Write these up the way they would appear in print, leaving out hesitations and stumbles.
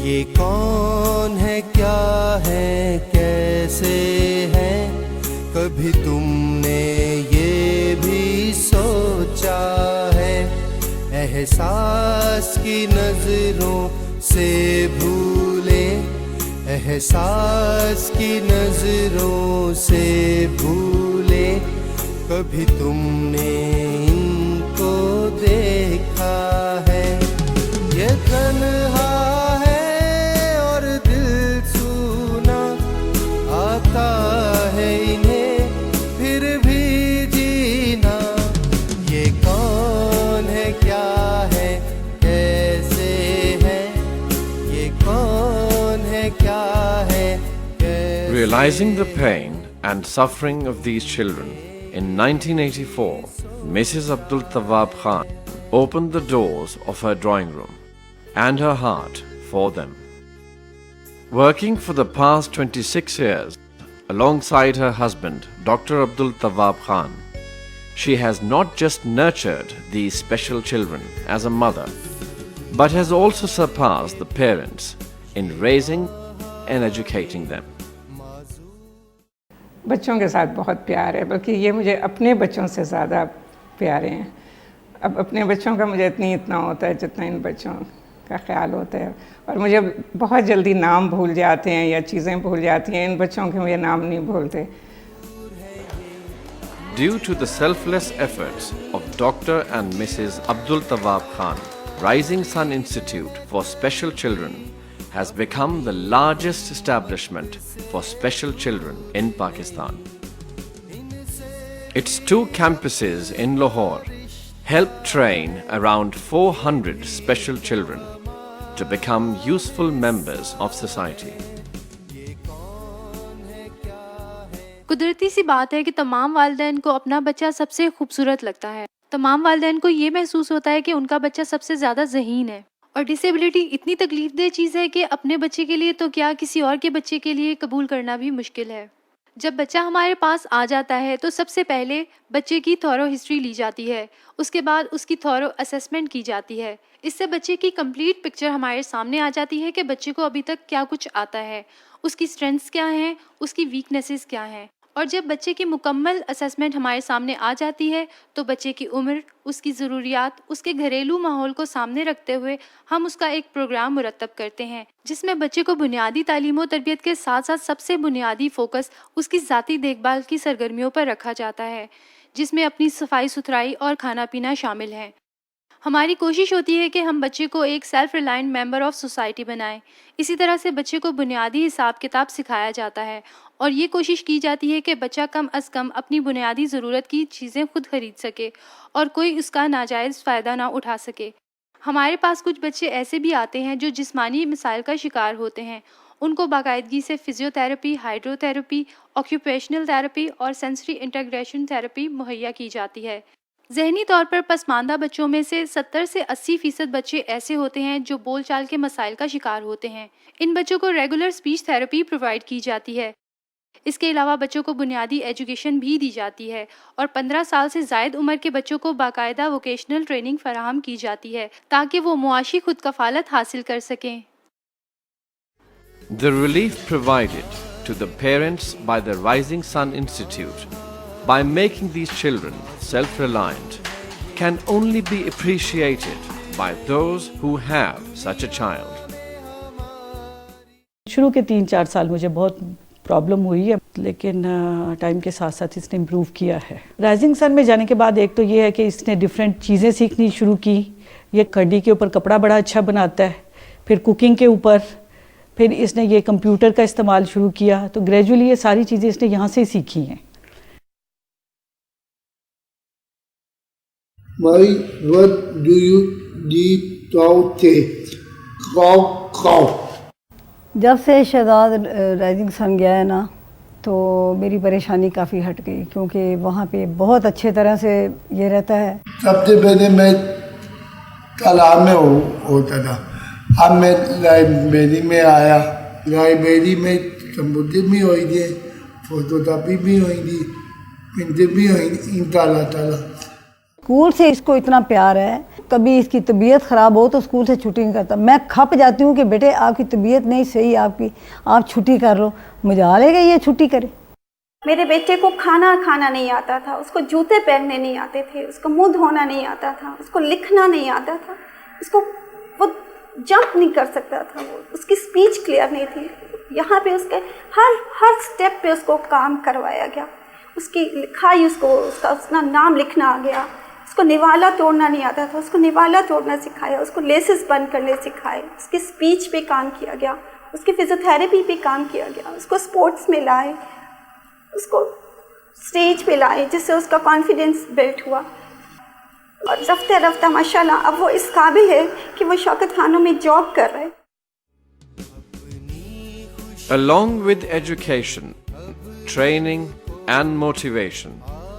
یہ کون ہے کیا ہے کیسے ہے کبھی تم نے یہ بھی سوچا ہے احساس کی نظروں سے بھولے احساس کی نظروں سے بھولے کبھی تم نے ان کو دیکھا ہے یہ تنہا ہے اور دل سونا آتا ہے انہیں پھر بھی جینا یہ کون ہے کیا ہے کیسے ہے یہ کون ہے کیا ہے کیسے Realizing the pain and suffering of these children, in 1984, Mrs. Abdul Tawwab Khan opened the doors of her drawing room and her heart for them. Working for the past 26 years alongside her husband, Dr. Abdul Tawwab Khan, she has not just nurtured these special children as a mother, but has also surpassed the parents in raising and educating them. بچوں کے ساتھ بہت پیار ہے بلکہ یہ مجھے اپنے بچوں سے زیادہ پیارے ہیں. اب اپنے بچوں کا مجھے اتنا ہوتا ہے جتنا ان بچوں کا خیال ہوتا ہے اور مجھے بہت جلدی نام بھول جاتے ہیں یا چیزیں بھول جاتی ہیں. ان بچوں کے مجھے نام نہیں بھولتے. Due to the selfless efforts of Dr. and Mrs. Abdul Tawwab Khan, Rising Sun Institute for Special Children has become the largest establishment for special children in Pakistan. Its 2 campuses in Lahore help train around 400 special children to become useful members of society. قدرتی سی بات ہے کہ تمام والدین کو اپنا بچہ سب سے خوبصورت لگتا ہے. تمام والدین کو یہ محسوس ہوتا ہے کہ ان کا بچہ سب سے زیادہ ذہین ہے. اور ڈسیبلٹی اتنی تکلیف دہ چیز ہے کہ اپنے بچے کے لیے تو کیا کسی اور کے بچے کے لیے قبول کرنا بھی مشکل ہے. جب بچہ ہمارے پاس آ جاتا ہے تو سب سے پہلے بچے کی تھورو ہسٹری لی جاتی ہے. اس کے بعد اس کی تھورو اسیسمنٹ کی جاتی ہے. اس سے بچے کی کمپلیٹ پکچر ہمارے سامنے آ جاتی ہے کہ بچے کو ابھی تک کیا کچھ آتا ہے, اس کی اسٹرینتھس کیا ہیں, اس کی ویکنیسز کیا ہیں. اور جب بچے کی مکمل اسیسمنٹ ہمارے سامنے آ جاتی ہے تو بچے کی عمر, اس کی ضروریات, اس کے گھریلو ماحول کو سامنے رکھتے ہوئے ہم اس کا ایک پروگرام مرتب کرتے ہیں جس میں بچے کو بنیادی تعلیم و تربیت کے ساتھ ساتھ سب سے بنیادی فوکس اس کی ذاتی دیکھ بھال کی سرگرمیوں پر رکھا جاتا ہے, جس میں اپنی صفائی ستھرائی اور کھانا پینا شامل ہے. ہماری کوشش ہوتی ہے کہ ہم بچے کو ایک self reliant member of society بنائیں. اسی طرح سے بچے کو بنیادی حساب کتاب سکھایا جاتا ہے اور یہ کوشش کی جاتی ہے کہ بچہ کم از کم اپنی بنیادی ضرورت کی چیزیں خود خرید سکے اور کوئی اس کا ناجائز فائدہ نہ اٹھا سکے. ہمارے پاس کچھ بچے ایسے بھی آتے ہیں جو جسمانی مسائل کا شکار ہوتے ہیں. ان کو باقاعدگی سے physiotherapy, hydrotherapy, occupational therapy اور سینسری انٹیگریشن تھراپی مہیا کی جاتی ہے. ذہنی طور پر پسماندہ بچوں میں سے 70 سے 80% بچے ایسے ہوتے ہیں جو بول چال کے مسائل کا شکار ہوتے ہیں. ان بچوں کو ریگولر اسپیچ تھراپی پرووائڈ کی جاتی ہے. اس کے علاوہ بچوں کو بنیادی ایجوکیشن بھی دی جاتی ہے اور 15 سال سے زائد عمر کے بچوں کو باقاعدہ ووکیشنل ٹریننگ فراہم کی جاتی ہے تاکہ وہ معاشی خود کفالت حاصل کر سکیں. The relief provided to the parents by the Rising Sun Institute by making these children self-reliant can only be appreciated by those who have such a child. شروع کے 3-4 سال مجھے بہت پرابلم ہوئی ہے لیکن ٹائم کے ساتھ ساتھ اس نے امپروو کیا ہے. رائزنگ سن میں جانے کے بعد ایک تو یہ ہے کہ اس نے ڈفرینٹ چیزیں سیکھنی شروع کی. یہ کھڈی کے اوپر کپڑا بڑا اچھا بناتا ہے, پھر کوکنگ کے اوپر, پھر اس نے یہ کمپیوٹر کا استعمال شروع کیا. تو گریجولی یہ ساری چیزیں اس نے یہاں سے سیکھی ہیں. What do you need to take? Cow. جب سے شہزاد رائزنگ سن گیا ہے نا تو میری پریشانی کافی ہٹ گئی کیونکہ وہاں پہ بہت اچھے طرح سے یہ رہتا ہے. سب سے پہلے میں تالاب میں ہوتا تھا, اب میں لائبریری میں آیا. لائبریری میں کمپیوٹر بھی ہوئی تھی, فوٹو کاپی بھی ہوئی تھی, پرنٹر بھی ہوئی تھی. تعالیٰ اسکول سے اس کو اتنا پیار ہے کبھی اس کی طبیعت خراب ہو تو اسکول سے چھٹی نہیں کرتا. میں کھپ جاتی ہوں کہ بیٹے آپ کی طبیعت نہیں صحیح, آپ چھٹی کر لو. مجال ہے کہ یہ چھٹی کرے. میرے بیٹے کو کھانا نہیں آتا تھا, اس کو جوتے پہننے نہیں آتے تھے, اس کو منہ دھونا نہیں آتا تھا, اس کو لکھنا نہیں آتا تھا, اس کو وہ جمپ نہیں کر سکتا تھا, اس کی اسپیچ کلیئر نہیں تھی. یہاں پہ اس کے ہر اسٹیپ پہ اس کو کام کروایا گیا. اس کی لکھائی, اس کا اپنا نام لکھنا آ گیا. اس کو نوالا توڑنا نہیں آتا تھا, اس کو نوالا توڑنا سکھایا. اس کو لیسز بند کرنے سکھائے. اس کی اسپیچ پہ کام کیا گیا. اس کی فزیوتھیراپی پہ کام کیا گیا. اس کو اسپورٹس میں لائے, اس کو اسٹیج پہ لائے, جس سے اس کا کانفیڈینس بلڈ ہوا. اور رفتہ رفتہ ماشاءاللہ اب وہ اس قابل ہے کہ وہ شوکت خانوں میں جاب کر رہے. Along with education, training and motivation,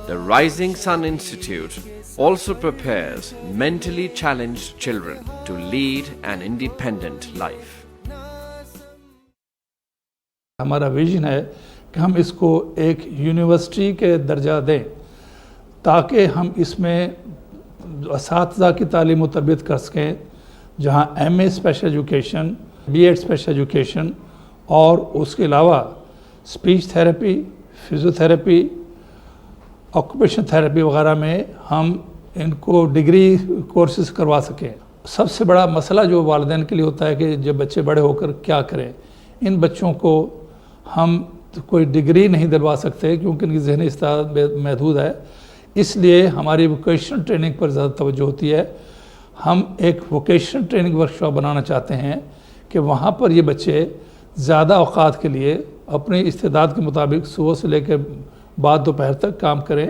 the Rising Sun Institute also prepares mentally challenged children to lead an independent life. ہمارا ویژن ہے کہ ہم اس کو ایک یونیورسٹی کے درجہ دیں تاکہ ہم اس میں اساتذہ کی تعلیم و تربیت کر سکیں, جہاں M A special education, B Ed special education اور اس کے علاوہ speech therapy, physiotherapy, occupation therapy وغیرہ میں ہم ان کو ڈگری کورسز کروا سکیں. سب سے بڑا مسئلہ جو والدین کے لیے ہوتا ہے کہ جب بچے بڑے ہو کر کیا کریں. ان بچوں کو ہم کوئی ڈگری نہیں دلوا سکتے کیونکہ ان کی ذہنی استعداد محدود ہے. اس لیے ہماری ووکیشنل ٹریننگ پر زیادہ توجہ ہوتی ہے. ہم ایک ووکیشنل ٹریننگ ورکشاپ بنانا چاہتے ہیں کہ وہاں پر یہ بچے زیادہ اوقات کے لیے اپنی استعداد کے مطابق صبح سے لے کے بعد دوپہر تک کام کریں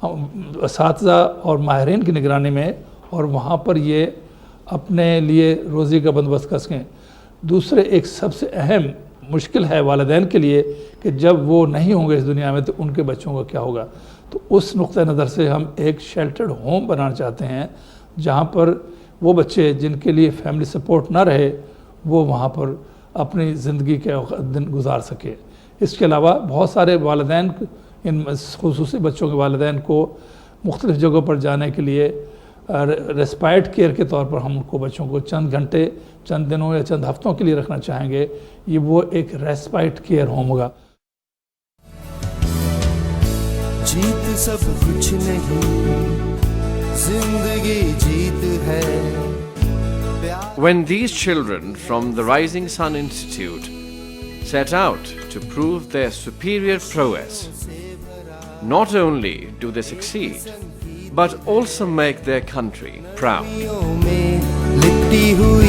اساتذہ اور ماہرین کی نگرانی میں, اور وہاں پر یہ اپنے لیے روزی کا بندوبست کر سکیں. دوسرے ایک سب سے اہم مشکل ہے والدین کے لیے کہ جب وہ نہیں ہوں گے اس دنیا میں تو ان کے بچوں کا کیا ہوگا. تو اس نقطہ نظر سے ہم ایک شیلٹرڈ ہوم بنانا چاہتے ہیں جہاں پر وہ بچے جن کے لیے فیملی سپورٹ نہ رہے وہ وہاں پر اپنی زندگی کے دن گزار سکے. اس کے علاوہ بہت سارے والدین, ان خصوصی بچوں کے والدین کو مختلف جگہوں پر جانے کے لیے ریسپائٹ کیئر کے طور پر ہم ان کو بچوں کو چند گھنٹے, چند دنوں یا چند ہفتوں کے لیے رکھنا چاہیں گے. یہ وہ ایک ریسپائٹ کیئر ہوم ہوگا. جیت سب کچھ نہیں, زندگی جیت ہے. When these children from the Rising Sun Institute set out to prove their superior prowess, not only do they succeed, but also make their country proud. میں لپٹی ہوئی